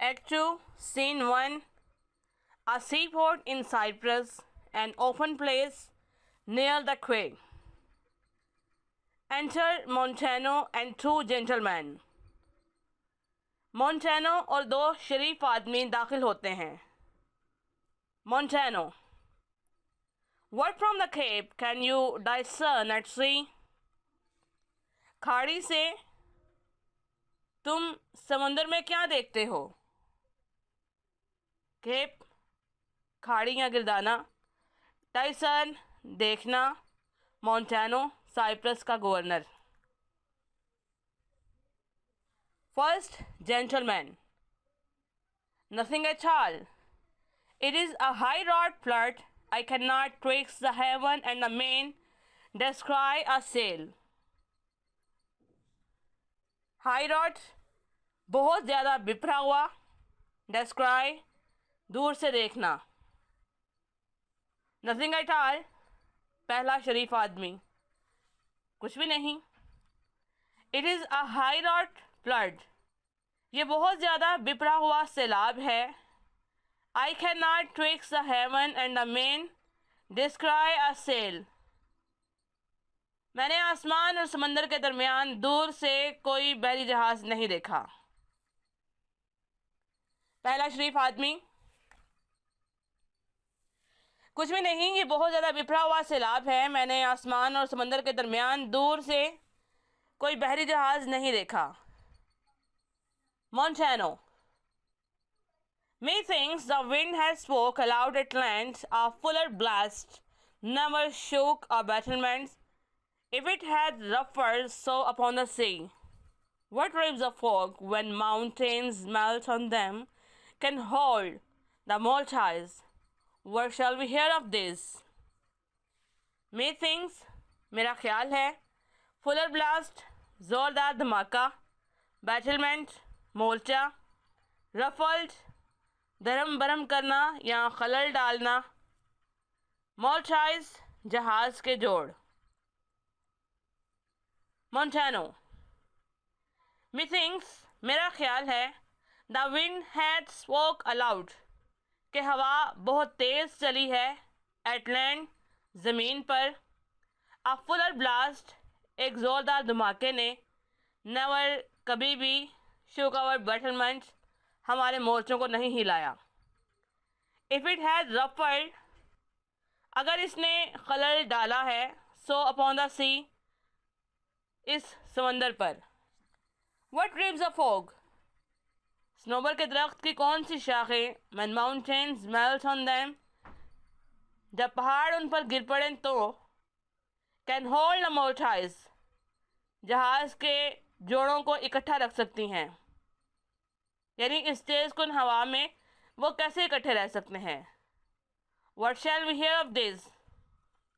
Act 2, Scene 1. A seaport in Cyprus, an open place near the quay. Enter Montano and two gentlemen. Montano और दो शरीफ आदमी दाखिल होते हैं. Montano. What from the cape can you discern at sea? खाड़ी से तुम समुंदर में क्या देखते हो? केप खाड़ी या गिरदाना. टाइसन देखना. मोंटानो साइप्रस का governor. First gentleman. Nothing at all. It is a high rod flood. I cannot twixt the heaven and the main descry a sail. High rod बहुत ज़्यादा बिफरा हुआ. descry दूर से देखना. नथिंग एट ऑल पहला शरीफ आदमी कुछ भी नहीं. It is a high wrought flood ये बहुत ज़्यादा बिफरा हुआ सैलाब है. I can not twixt the heaven and the main descry a sail मैंने आसमान और समंदर के दरमियान दूर से कोई बहरी जहाज़ नहीं देखा. पहला शरीफ आदमी कुछ भी नहीं ये बहुत ज़्यादा बिफरा हुआ सैलाब है. मैंने आसमान और समंदर के दरमियान दूर से कोई बहरी जहाज़ नहीं देखा. Montano. Methinks the wind has spoke aloud at land. A fuller blast never shook a battlement. If it had ruffled so upon the sea, what waves of fog, when mountains melt on them, can hold the Maltese? What shall we hear of this? Methinks मेरा ख्याल है. Fuller blast ज़ोरदार धमाका. Battlement मोर्चा. Ruffled धर्म बरम करना या खलल डालना. Maltese जहाज़ के जोड़. Montano. Methinks मेरा ख्याल है. The wind had spoke aloud कि हवा बहुत तेज़ चली है. At land ज़मीन पर. A fuller blast एक ज़ोरदार धमाके ने. Never कभी भी shook our battlements हमारे मोर्चों को नहीं हिलाया. If it had ruffled अगर इसने खलल डाला है. So upon the sea इस समंदर पर. What leaves of fog Snober के दरख्त की कौन सी शाखें. When mountains melt on them जब पहाड़ उन पर गिर पड़े तो. Can hold a Maltese जहाज़ के जोड़ों को इकट्ठा रख सकती हैं. यानी इस तेज़ कुन हवा में वो कैसे इकट्ठे रह सकते हैं. What shall we hear of this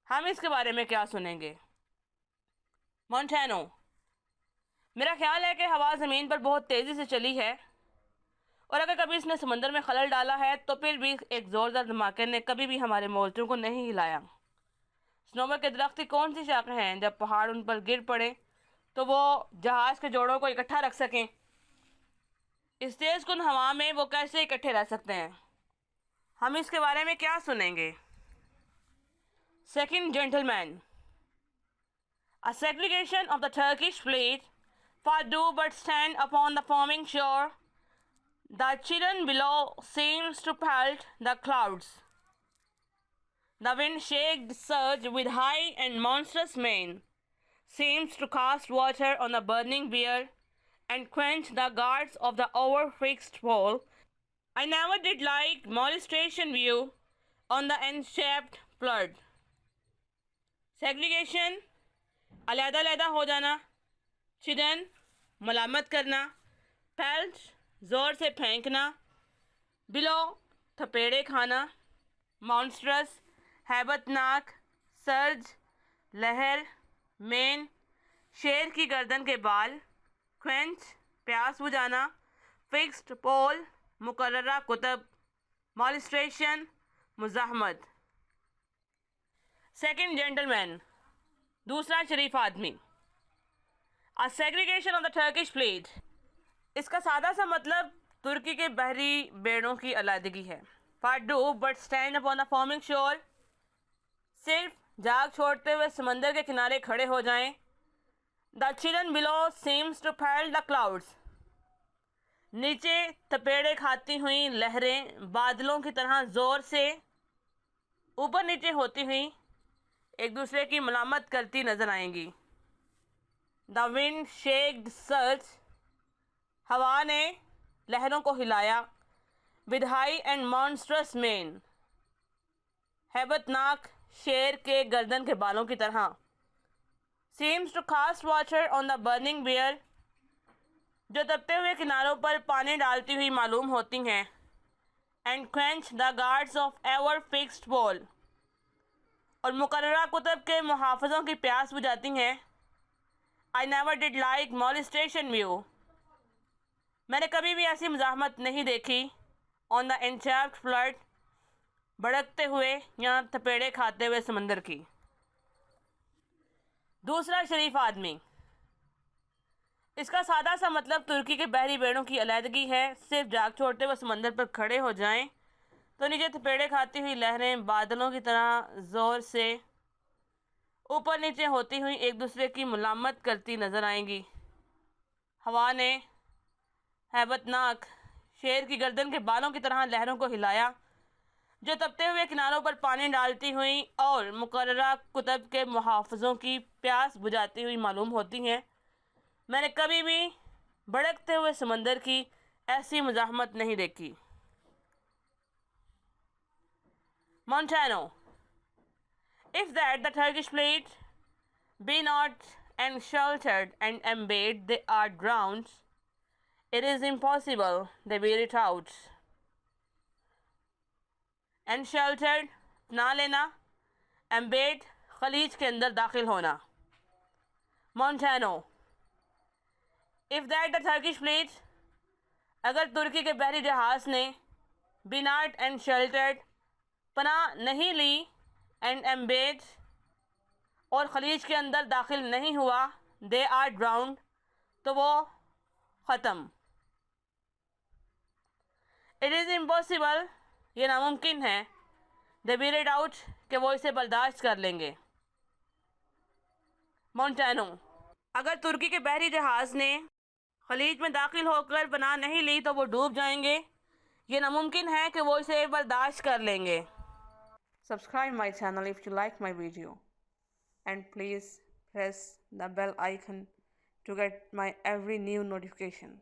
हम इसके बारे में क्या सुनेंगे. Montano. मेरा ख्याल है कि हवा ज़मीन पर बहुत तेज़ी से चली है और अगर कभी इसने समंदर में खलल डाला है तो फिर भी एक ज़ोरदार धमाके ने कभी भी हमारे मोर्चों को नहीं हिलाया. स्नोबर के दरख्त की कौन सी शाखें हैं जब पहाड़ उन पर गिर पड़े तो वो जहाज़ के जोड़ों को इकट्ठा रख सकें. इस तेज़ कुन हवा में वो कैसे इकट्ठे रह सकते हैं. हम इसके बारे में क्या सुनेंगे. Second gentleman. A segregation of the Turkish fleet for do but stand upon the foaming shore. The children below seems to pelt the clouds. The wind shaked surge with high and monstrous mane. Seems to cast water on the burning bier and quench the guards of the overfixed pole. I never did like molestation view on the enshaped flood. Segregation अलहदा-अलहदा हो जाना. चिदन मलामत करना. Peeled ज़ोर से फेंकना. Billow थपेड़े खाना. Monstrous हैबतनाक. Surge लहर. मेन शेर की गर्दन के बाल. क्वेंच प्यास बुझाना. फिक्स्ड पोल मुकर्ररा कुतब. मॉलिस्ट्रेशन मुज़ाहमत. सेकंड जेंटलमैन दूसरा शरीफ आदमी. A segregation of the Turkish fleet इसका सादा सा मतलब तुर्की के बहरी बेड़ों की अलादगी है। Part 2 but stand upon the forming शोर, सिर्फ जाग छोड़ते हुए समंदर के किनारे खड़े हो जाएं। The children below seems to fell the clouds, नीचे तपेड़े खाती हुई लहरें बादलों की तरह जोर से ऊपर नीचे होती हुई एक दूसरे की मलामत करती नजर आएंगी। द विंड शेक्ड सर्च, हवा ने लहरों को हिलाया। With high and monstrous mane, हैबतनाक शेर के गर्दन के बालों की तरह। Seems to cast water on the burning bear, जो तपते हुए किनारों पर पानी डालती हुई मालूम होती हैं। And quench the guards of ever fixed wall, और मुकर्ररा कुतब के मुहाफ़िज़ों की प्यास बुझाती हैं। I never did like molestation view, मैंने कभी भी ऐसी मुज़ाहमत नहीं देखी। ऑन द एनचैप्ड फ्लड, भड़कते हुए या थपेड़े खाते हुए समंदर की। दूसरा शरीफ आदमी, इसका सादा सा मतलब तुर्की के बहरी बेड़ों की अलहदगी है। सिर्फ जाग छोड़ते हुए समंदर पर खड़े हो जाएं तो नीचे थपेड़े खाती हुई लहरें बादलों की तरह ज़ोर से ऊपर नीचे होती हुई एक दूसरे की मुलामत करती नज़र आएंगी। हवा ने हैबतनाक शेर की गर्दन के बालों की तरह लहरों को हिलाया, जो तपते हुए किनारों पर पानी डालती हुई और मुकर्ररा कुतब के मुहाफ़िज़ों की प्यास बुझाती हुई मालूम होती हैं। मैंने कभी भी भड़कते हुए समंदर की ऐसी मुज़ाहमत नहीं देखी। Montano, if that the Turkish fleet be not encircled and embayed, they are drowned. It is impossible they bear it out. Encircled, ना लेना। embayed, खलीज के अंदर दाखिल होना। Montano, if that the Turkish fleet, अगर तुर्की के बहरी जहाज़ ने be not encircled, पनाह नहीं ली, and embayed, और खलीज के अंदर दाखिल नहीं हुआ, दे आर ड्राउंड, तो वो ख़त्म। इट इज़ इम्पॉसिबल, ये नामुमकिन है। दे बीर इट आउट, कि वो इसे बर्दाश्त कर लेंगे। मोंटानो, अगर तुर्की के बहरी जहाज़ ने खलीज में दाखिल होकर पनाह नहीं ली तो वो डूब जाएंगे। ये नामुमकिन है कि वो इसे बर्दाश्त कर लेंगे। Subscribe my channel if you like my video, and please press the bell icon to get my every new notification.